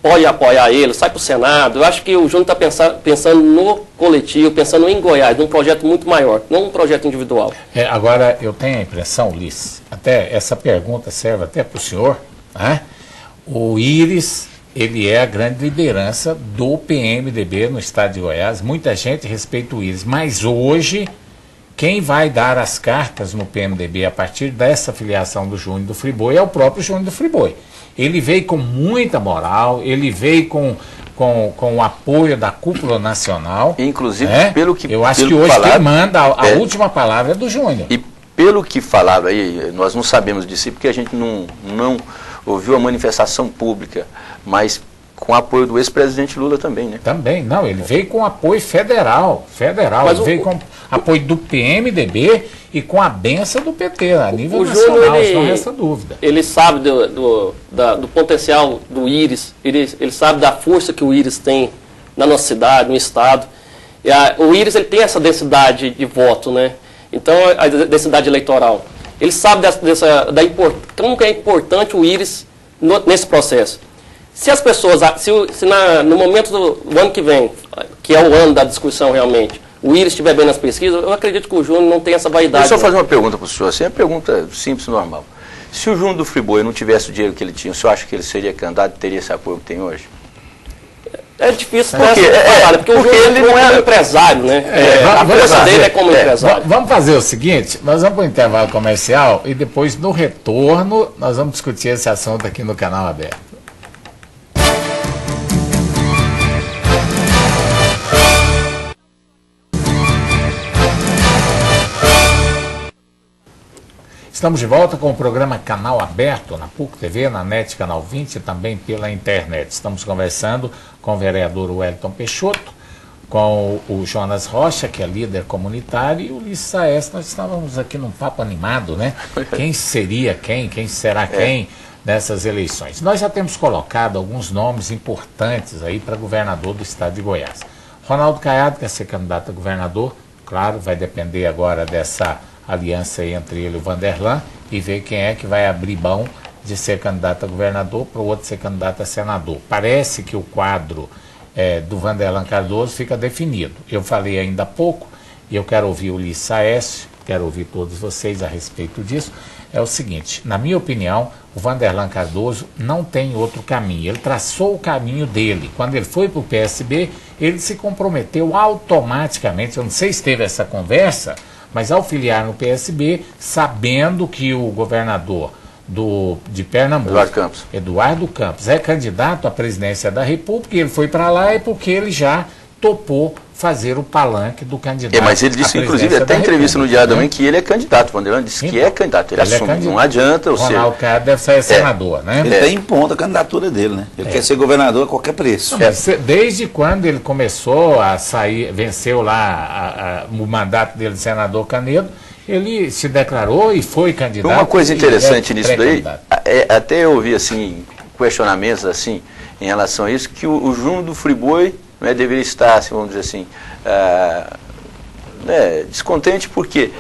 pode apoiar ele, sai para o Senado. Eu acho que o Júnior está pensando no coletivo, pensando em Goiás, num projeto muito maior, não um projeto individual. Agora, eu tenho a impressão, Ulisses, até essa pergunta serve até para o senhor, né? O Iris, ele é a grande liderança do PMDB no estado de Goiás. Muita gente respeita o Iris, mas hoje, quem vai dar as cartas no PMDB a partir dessa filiação do Júnior do Friboi é o próprio Júnior do Friboi. Ele veio com muita moral, ele veio com o apoio da cúpula nacional. Inclusive, pelo que eu acho que hoje quem manda a última palavra é do Júnior. E pelo que falaram aí, nós não sabemos disso porque a gente não ouviu a manifestação pública, mas com apoio do ex-presidente Lula também, né? Também, não, ele veio com apoio federal, ele veio com apoio do PMDB e com a benção do PT, a nível nacional, isso não resta dúvida. Ele sabe do potencial do Iris, ele sabe da força que o Iris tem na nossa cidade, no estado. O Iris ele tem essa densidade de voto, né? Então, a densidade eleitoral. Ele sabe como que é importante o Iris nesse processo. Se as pessoas, no momento do ano que vem, que é o ano da discussão realmente, o Iris estiver bem nas pesquisas, eu acredito que o Júnior não tem essa vaidade. Deixa eu fazer uma pergunta para o senhor, assim, é uma pergunta simples e normal. Se o Júnior do Friboi não tivesse o dinheiro que ele tinha, o senhor acha que ele seria candidato e teria esse apoio que tem hoje? É difícil, porque o Júnior ele não é empresário, né? A força dele é como empresário. Vamos fazer o seguinte, nós vamos para o intervalo comercial e depois, no retorno, nós vamos discutir esse assunto aqui no Canal Aberto. Estamos de volta com o programa Canal Aberto, na PUC TV, na NET Canal 20 e também pela internet. Estamos conversando com o vereador Wellington Peixoto, com o Jonas Rocha, que é líder comunitário, e o Ulisses Saes. Nós estávamos aqui num papo animado, né? Quem seria quem será quem nessas eleições. Nós já temos colocado alguns nomes importantes aí para governador do estado de Goiás. Ronaldo Caiado quer ser candidato a governador, claro, vai depender agora dessa aliança entre ele e o Vanderlan, e ver quem é que vai abrir mão de ser candidato a governador para o outro ser candidato a senador. Parece que o quadro do Vanderlan Cardoso fica definido. Eu falei ainda há pouco, e eu quero ouvir o Ulisses Saes, quero ouvir todos vocês a respeito disso. É o seguinte, na minha opinião, o Vanderlan Cardoso não tem outro caminho. Ele traçou o caminho dele. Quando ele foi para o PSB, ele se comprometeu automaticamente. Eu não sei se teve essa conversa, mas ao filiar no PSB, sabendo que o governador de Pernambuco, Eduardo Campos, é candidato à presidência da República, e ele foi para lá é porque ele já topou fazer o palanque do candidato. Mas ele disse, inclusive, até em entrevista no Diário também, que ele é candidato. O Vanderlan disse que é candidato. Ele assume, não adianta. O Ronaldo Caiado deve ser senador, né? Ele está impondo a candidatura dele, né? Ele quer ser governador a qualquer preço. Não, desde quando ele começou a sair, venceu lá o mandato dele de senador Canedo, ele se declarou e foi candidato. Uma coisa interessante nisso daí, até eu ouvi assim, questionamentos assim, em relação a isso, que o Júnior do Friboi deveria estar, assim, vamos dizer assim, descontente, porque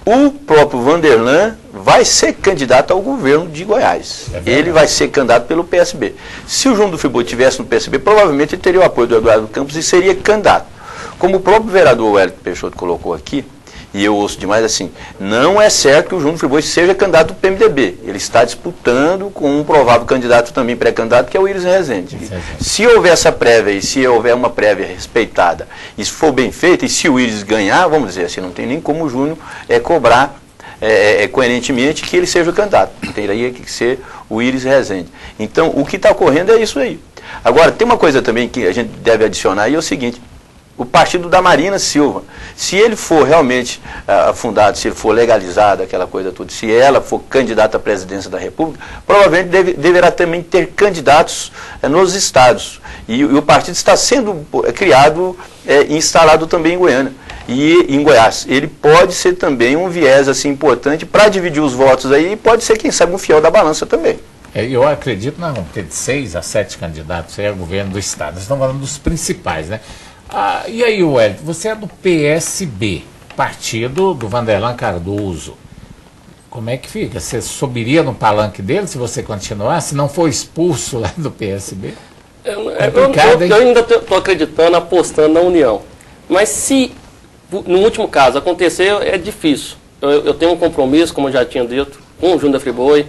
o próprio Vanderlan vai ser candidato ao governo de Goiás. Ele vai ser candidato pelo PSB. Se o Júnior do Friboi estivesse no PSB, provavelmente ele teria o apoio do Eduardo Campos e seria candidato. Como o próprio vereador Wellington Peixoto colocou aqui, e eu ouço demais assim, não é certo que o Júnior Friboi seja candidato do PMDB. Ele está disputando com um provável candidato também pré-candidato, que é o Íris Rezende. Se houver essa prévia e se houver uma prévia respeitada, e se for bem feita, e se o Íris ganhar, vamos dizer assim, não tem nem como o Júnior cobrar coerentemente que ele seja o candidato. Teria que ser o Íris Rezende. Então, o que está ocorrendo é isso aí. Agora, tem uma coisa também que a gente deve adicionar, e é o seguinte: o partido da Marina Silva, se ele for realmente fundado, se ele for legalizado, aquela coisa toda, se ela for candidata à presidência da República, provavelmente deverá também ter candidatos nos estados. E o partido está sendo criado e instalado também em Goiânia e em Goiás. Ele pode ser também um viés assim, importante para dividir os votos aí, e pode ser, quem sabe, um fiel da balança também. Eu acredito que nós vamos ter de 6 a 7 candidatos ao governo do estado. Nós estamos falando dos principais, né? E aí, Wellington, você é do PSB, partido do Vanderlan Cardoso. Como é que fica? Você subiria no palanque dele se você continuar, se não for expulso lá do PSB? Eu ainda estou acreditando, apostando na união. Mas se, no último caso, acontecer, é difícil. Eu tenho um compromisso, como eu já tinha dito, com o Júnior Friboi.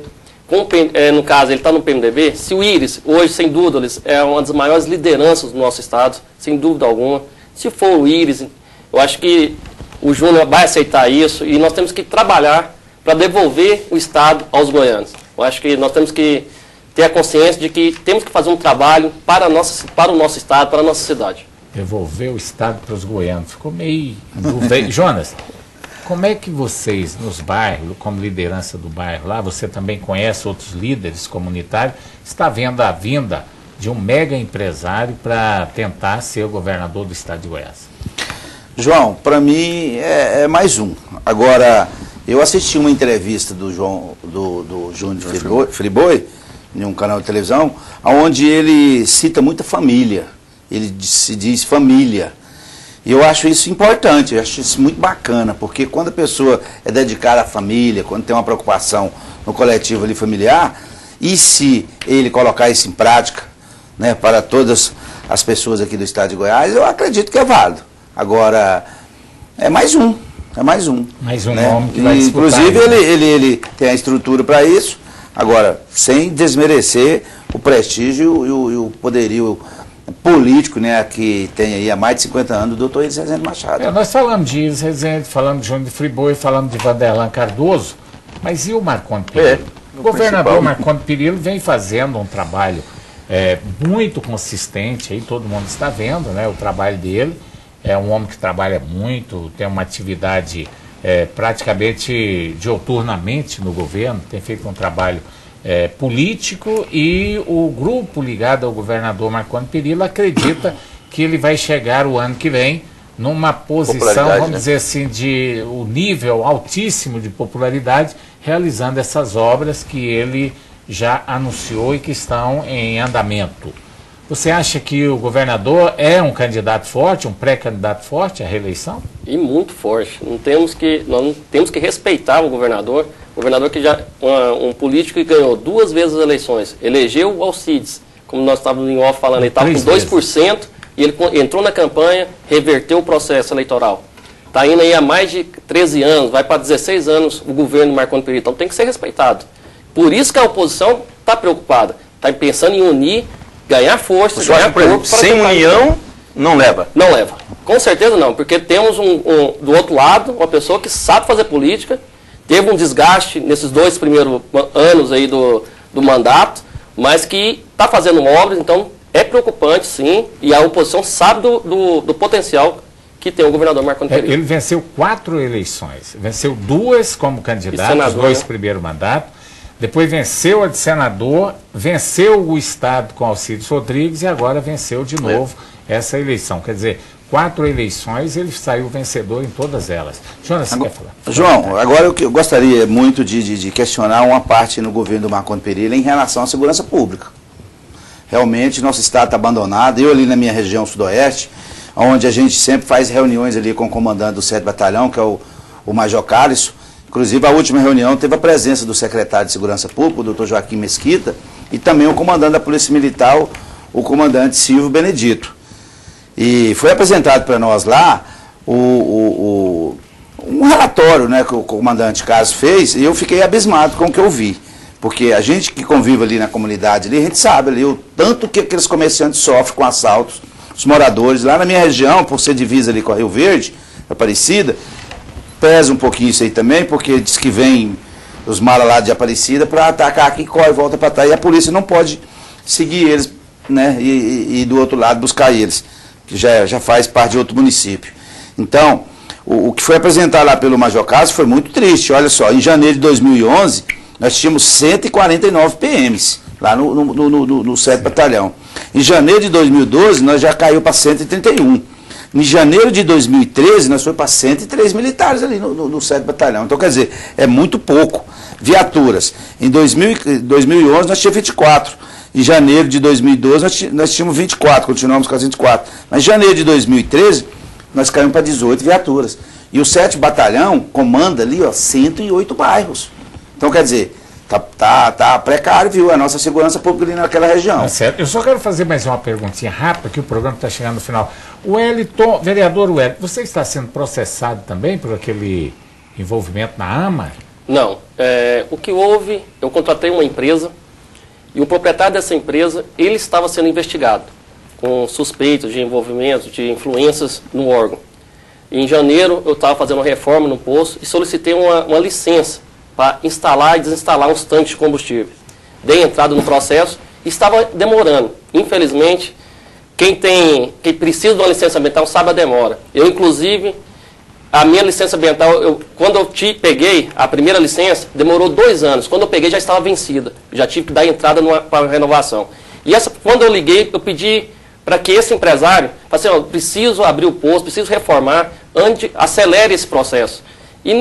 No caso, ele está no PMDB. Se o Íris, hoje, sem dúvida, é uma das maiores lideranças do nosso estado, sem dúvida alguma. Se for o Íris, eu acho que o Júnior vai aceitar isso, e nós temos que trabalhar para devolver o estado aos goianos. Eu acho que nós temos que ter a consciência de que temos que fazer um trabalho para o nosso estado, para a nossa cidade. Devolver o estado para os goianos. Ficou meio dúvida. Jonas, como é que vocês, nos bairros, como liderança do bairro lá, você também conhece outros líderes comunitários, está vendo a vinda de um mega empresário para tentar ser o governador do estado de Goiás? João, para mim é mais um. Agora, eu assisti uma entrevista do Júnior Friboi, em um canal de televisão, onde ele cita muita família. Ele se diz família. E eu acho isso importante, eu acho isso muito bacana, porque quando a pessoa é dedicada à família, quando tem uma preocupação no coletivo ali familiar, e se ele colocar isso em prática, né, para todas as pessoas aqui do estado de Goiás, eu acredito que é válido. Agora, é mais um. Mais um né? Nome que vai disputar. Inclusive, ele tem a estrutura para isso, agora, sem desmerecer o prestígio e o poderio político, né, que tem aí há mais de 50 anos, o doutor Íris Rezende Machado. Nós falamos de Íris Rezende, falamos de Júnior Friboi, falamos de Vanderlan Cardoso, mas e o Marconi Perillo? O governador Marconi Perillo vem fazendo um trabalho muito consistente, aí todo mundo está vendo, né, o trabalho dele. É um homem que trabalha muito, tem uma atividade praticamente diuturnamente no governo, tem feito um trabalho político, e o grupo ligado ao governador Marconi Perillo acredita que ele vai chegar o ano que vem numa posição, vamos dizer assim, de o nível altíssimo de popularidade, realizando essas obras que ele já anunciou e que estão em andamento. Você acha que o governador é um candidato forte, um pré-candidato forte à reeleição? E muito forte. Nós não temos que respeitar o governador que já, um político que ganhou 2 vezes as eleições, elegeu o Alcides, como nós estávamos em off falando, ele estava com 2%, e ele entrou na campanha, reverteu o processo eleitoral. Está indo aí há mais de 13 anos, vai para 16 anos o governo Marconi Perillo, então tem que ser respeitado. Por isso que a oposição está preocupada, está pensando em unir, ganhar força, ganhar corpo. Sem união, não leva? Não leva. Com certeza não, porque temos do outro lado uma pessoa que sabe fazer política, teve um desgaste nesses 2 primeiros anos aí do mandato, mas que está fazendo obras, então é preocupante sim, e a oposição sabe do potencial que tem o governador Marconi Perillo. Ele venceu 4 eleições, venceu 2 como candidato, os 2 primeiros mandatos, depois venceu a de senador, venceu o estado com Alcides Rodrigues e agora venceu de novo essa eleição. Quer dizer, 4 eleições, ele saiu vencedor em todas elas. Jonas, você quer falar? João, agora eu gostaria muito de questionar uma parte no governo do Marconi Perillo em relação à segurança pública. Realmente, nosso estado está abandonado. Eu ali na minha região sudoeste, onde a gente sempre faz reuniões ali com o comandante do 7º Batalhão, que é o Major Carlos. Inclusive, a última reunião teve a presença do secretário de Segurança Pública, o doutor Joaquim Mesquita, e também o comandante da Polícia Militar, o comandante Silvio Benedito. E foi apresentado para nós lá um relatório, né, que o comandante Carlos fez, e eu fiquei abismado com o que eu vi. Porque a gente que convive ali na comunidade, ali, a gente sabe ali o tanto que aqueles comerciantes sofrem com assaltos, os moradores. Lá na minha região, por ser divisa ali com a Rio Verde, Aparecida, pesa um pouquinho isso aí também, porque diz que vem os malas lá de Aparecida para atacar aqui, corre, volta para trás, e a polícia não pode seguir eles, né, e do outro lado buscar eles, que já faz parte de outro município. Então, o que foi apresentado lá pelo Major Carlos foi muito triste. Olha só, em janeiro de 2011, nós tínhamos 149 PMs, lá no 7º Batalhão. Em janeiro de 2012, nós já caiu para 131. Em janeiro de 2013, nós foi para 103 militares ali no 7º Batalhão. Então, quer dizer, é muito pouco. Viaturas. Em 2011, nós tínhamos 24. Em janeiro de 2012, nós tínhamos 24, continuamos com as 24. Mas em janeiro de 2013, nós caímos para 18 viaturas. E o 7º Batalhão comanda ali, ó, 108 bairros. Então, quer dizer, tá precário, viu, a nossa segurança pública ali naquela região. Tá certo. Eu só quero fazer mais uma perguntinha rápida, que o programa está chegando no final. O Wellington, vereador Wellington, você está sendo processado também por aquele envolvimento na AMA? Não. O que houve, eu contratei uma empresa, e o proprietário dessa empresa, ele estava sendo investigado, com suspeitos de envolvimento, de influências no órgão. E em janeiro, eu estava fazendo uma reforma no posto e solicitei uma licença para instalar e desinstalar uns tanques de combustível. Dei entrada no processo e estava demorando. Infelizmente, quem precisa de uma licença ambiental sabe a demora. Eu, inclusive, a minha licença ambiental, quando eu peguei a primeira licença, demorou 2 anos. Quando eu peguei, já estava vencida. Já tive que dar entrada para renovação. E quando eu liguei, eu pedi para que esse empresário, assim, ó, preciso abrir o posto, preciso reformar, acelere esse processo. E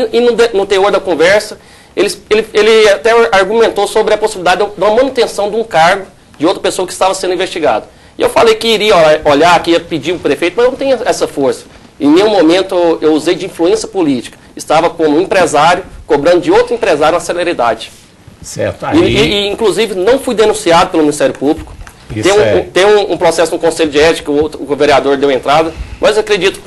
no teor da conversa, ele até argumentou sobre a possibilidade de uma manutenção de um cargo de outra pessoa que estava sendo investigado. E eu falei que iria olhar, que ia pedir o prefeito, mas eu não tenho essa força. Em nenhum momento eu usei de influência política. Estava como empresário, cobrando de outro empresário uma celeridade. Certo. E inclusive, não fui denunciado pelo Ministério Público. Tem um processo no Conselho de Ética, o vereador deu entrada, mas eu acredito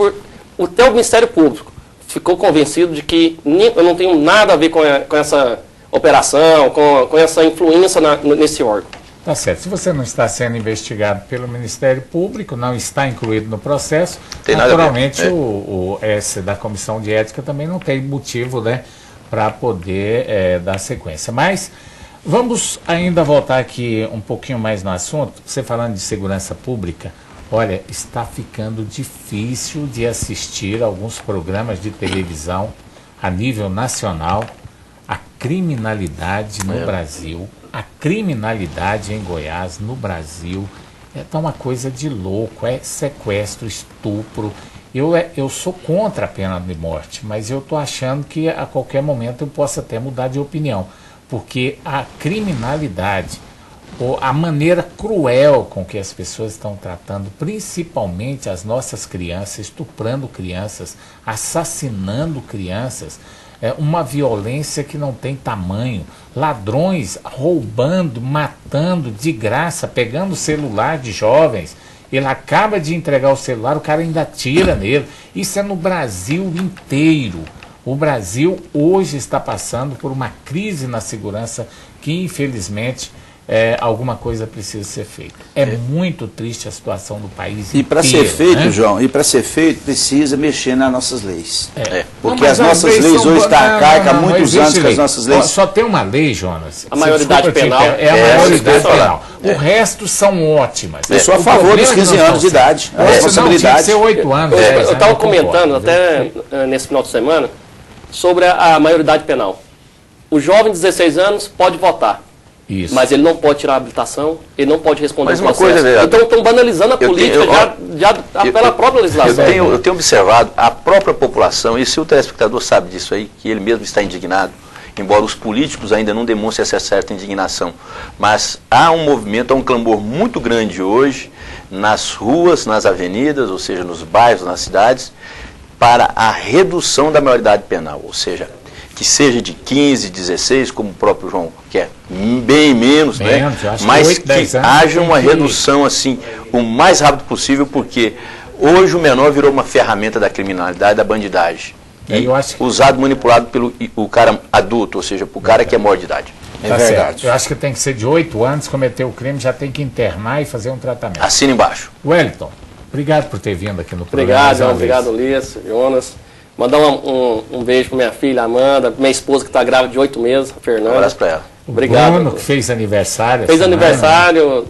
até o Ministério Público ficou convencido de que eu não tenho nada a ver com essa operação, com essa influência nesse órgão. Tá certo. Se você não está sendo investigado pelo Ministério Público, não está incluído no processo, naturalmente o S da Comissão de Ética também não tem motivo, né, para poder dar sequência. Mas vamos ainda voltar aqui um pouquinho mais no assunto. Você falando de segurança pública, olha, está ficando difícil de assistir alguns programas de televisão a nível nacional. A criminalidade no Brasil, a criminalidade em Goiás, no Brasil, tá uma coisa de louco, é sequestro, estupro. Eu sou contra a pena de morte, mas eu estou achando que a qualquer momento eu possa até mudar de opinião, porque a criminalidade, ou a maneira cruel com que as pessoas estão tratando, principalmente as nossas crianças, estuprando crianças, assassinando crianças, é uma violência que não tem tamanho. Ladrões roubando, matando de graça, pegando o celular de jovens. Ele acaba de entregar o celular, o cara ainda atira nele. Isso é no Brasil inteiro. O Brasil hoje está passando por uma crise na segurança que, infelizmente, alguma coisa precisa ser feita. É muito triste a situação do país E para ser feito, João, precisa mexer nas nossas leis. Porque as nossas leis hoje estão arcaicas há muitos anos que as nossas leis... Só tem uma lei, Jonas. A maioridade penal. É a maioridade penal. O resto são ótimas. Eu sou a favor dos 15 anos de idade. A responsabilidade. Tinha que ser 8 anos. Eu estava comentando até nesse final de semana sobre a maioridade penal. O jovem de 16 anos pode votar. Isso. Mas ele não pode tirar a habilitação, ele não pode responder Mas ao uma processo. coisa, então estão banalizando a política pela própria legislação. Eu tenho observado a própria população, e se o telespectador sabe disso aí, que ele mesmo está indignado, embora os políticos ainda não demonstrem essa certa indignação, mas há um movimento, há um clamor muito grande hoje, nas ruas, nas avenidas, ou seja, nos bairros, nas cidades, para a redução da maioridade penal, ou seja, que seja de 15, 16, como o próprio João quer, bem menos, né? Mas 8, que haja uma redução assim, o mais rápido possível, porque hoje o menor virou uma ferramenta da criminalidade, da bandidagem. E usado, manipulado pelo o cara adulto, ou seja, para o cara que é maior de idade. É verdade. Eu acho que tem que ser de 8 anos, cometer o crime, já tem que internar e fazer um tratamento. Assina embaixo. Wellington, obrigado por ter vindo aqui no programa. Obrigado, Ulisses, Jonas. Mandar um beijo para minha filha Amanda, minha esposa que está grávida de 8 meses, a Fernanda. Um abraço para ela. Obrigado. Bruno, que fez aniversário. Fez aniversário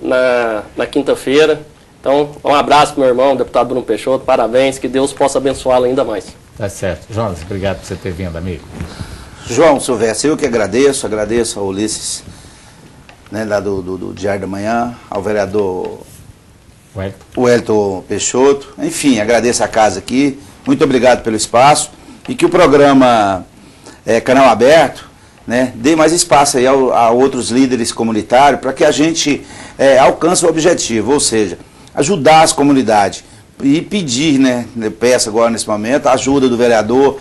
na quinta-feira. Então, um abraço para meu irmão, o deputado Bruno Peixoto. Parabéns, que Deus possa abençoá-lo ainda mais. Tá certo. Jonas, obrigado por você ter vindo, amigo. João Silvestre, eu que agradeço ao Ulisses, né, lá do Diário da Manhã, ao vereador Wellington Peixoto. Enfim, agradeço a casa aqui. Muito obrigado pelo espaço e que o programa Canal Aberto, né, dê mais espaço aí a outros líderes comunitários para que a gente alcance o objetivo, ou seja, ajudar as comunidades e pedir, né, eu peço agora nesse momento, a ajuda do vereador,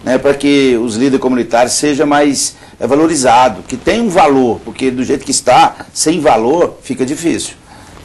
né, para que os líderes comunitários sejam mais valorizados, que tem um valor, porque do jeito que está, sem valor, fica difícil.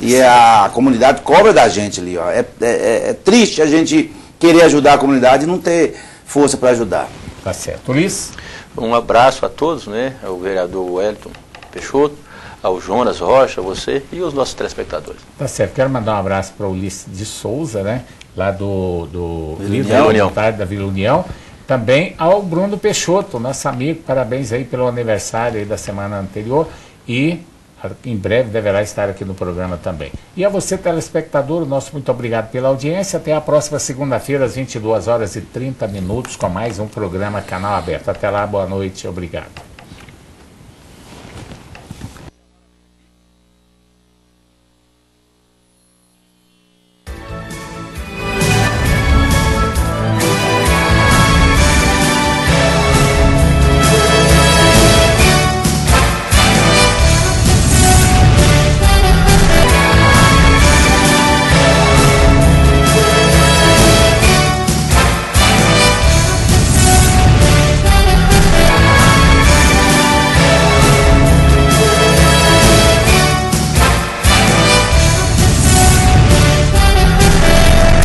E a comunidade cobra da gente ali, ó. É triste a gente querer ajudar a comunidade e não ter força para ajudar. Tá certo. Ulisses? Um abraço a todos, né? Ao vereador Wellington Peixoto, ao Jonas Rocha, a você e aos nossos telespectadores. Tá certo. Quero mandar um abraço para o Ulisses de Souza, né? Lá do Vila União, da Vila União. Também ao Bruno Peixoto, nosso amigo. Parabéns aí pelo aniversário aí da semana anterior. E em breve deverá estar aqui no programa também. E a você, telespectador, nosso muito obrigado pela audiência. Até a próxima segunda-feira, às 22h30, com mais um programa Canal Aberto. Até lá, boa noite, obrigado.